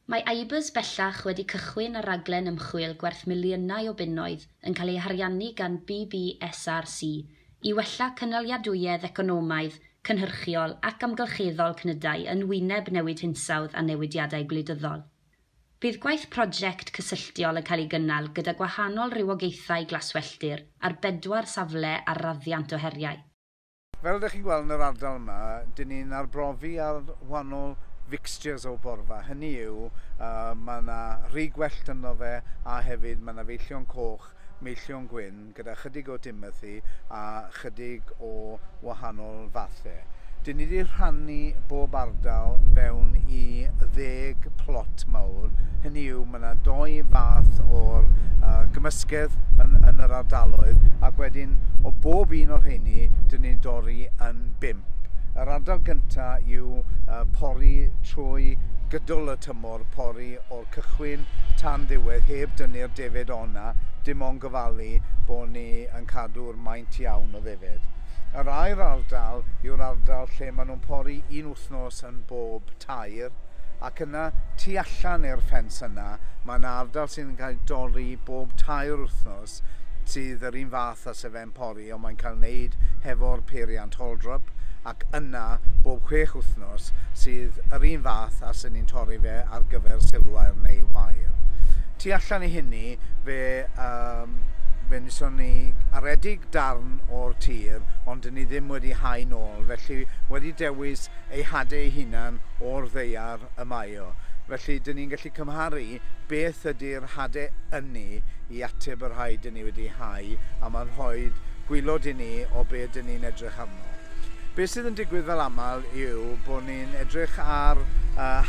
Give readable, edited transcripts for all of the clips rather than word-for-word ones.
Mae Ibers bellach wedi cychwyn ar raglen ymchwil gwerth miliynau o bunnoedd yn cael ei hariannu gan BBSRC i wella cynaliadwyedd economaidd, cynhyrchiol ac amgylcheddol cnydau yn wyneb newid hinsawdd a newidiadau gwleidyddol. Bydd gwaith prosiect cysylltiol yn cael ei gynnal gyda gwahanol rywogaethau glaswelltir ar 4 safle ar raddiant o heriau. Fel ydych chi'n gweld yn yr ardal yma, dyn ni'n arbrofi ar wahanol fixtures o borfa. Hynny yw, mae yna rhy gwellt yno fe a hefyd mae yna feillion coch, meillion gwyn gyda chydig o Timothy a chydig o wahanol fathau. Dyn ni wedi rhannu bob ardal fewn i 10 plot mawr. Hynny yw, mae yna 2 fath o'r gymysgedd yn yr ardaloedd ac wedyn o bob un o'r rheini dyn ni'n dorri yn 5. Yr ardal gyntaf yw pori trwy gydol y tymor, pori o'r cychwyn tan ddiwedd heb dynnu'r defyd o'na, dim ond gofalu bod ni yn cadw'r maint iawn o ddefyd. Yr ail ardal yw'r ardal lle maen nhw'n pori 1 wythnos yn bob tair ac yna tu allan i'r ffens yna mae yna ardal sy'n cael dorri bob tair wythnos sydd yr un fath a sefe'n pori ond mae'n cael wneud hefo'r peiriant Holdrup ac yna bob 6 wythnos sydd yr un fath a sy'n ni'n torri fe ar gyfer silwair neu wair. Tu allan i hynny fe wnaethon ni aredig darn o'r tir, ond dyn ni ddim wedi hau nôl, felly wedi dewis ei hadau ei hunan o'r ddeiar y mae o. Felly dyn ni'n gallu cymharu beth ydy'r hadau ynni i ateb yr rhai dyn ni wedi hau, a mae'n rhoi gwylod i ni o beth dyn ni'n edrych arno. Beth sydd yn digwydd fel aml yw bod ni'n edrych ar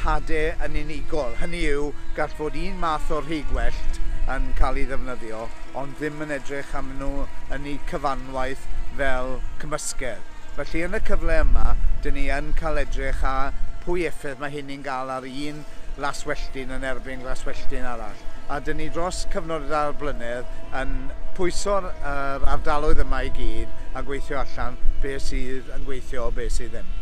hadau yn unigol. Hynny yw, gall fod un math o'r rhigwellt yn cael ei ddefnyddio, ond ddim yn edrych am nhw yn ei cyfanwaith fel cymysgedd. Felly yn y cyfle yma, dyn ni yn cael edrych a pwy effaith mae hynny'n gael ar un glaswelltyn yn erbyn glaswelltyn arall. A dyn ni dros cyfnod ar blynedd yn pwyso'r ardaloedd yma i gyd a gweithio allan beth sydd yn gweithio o beth sydd ddim.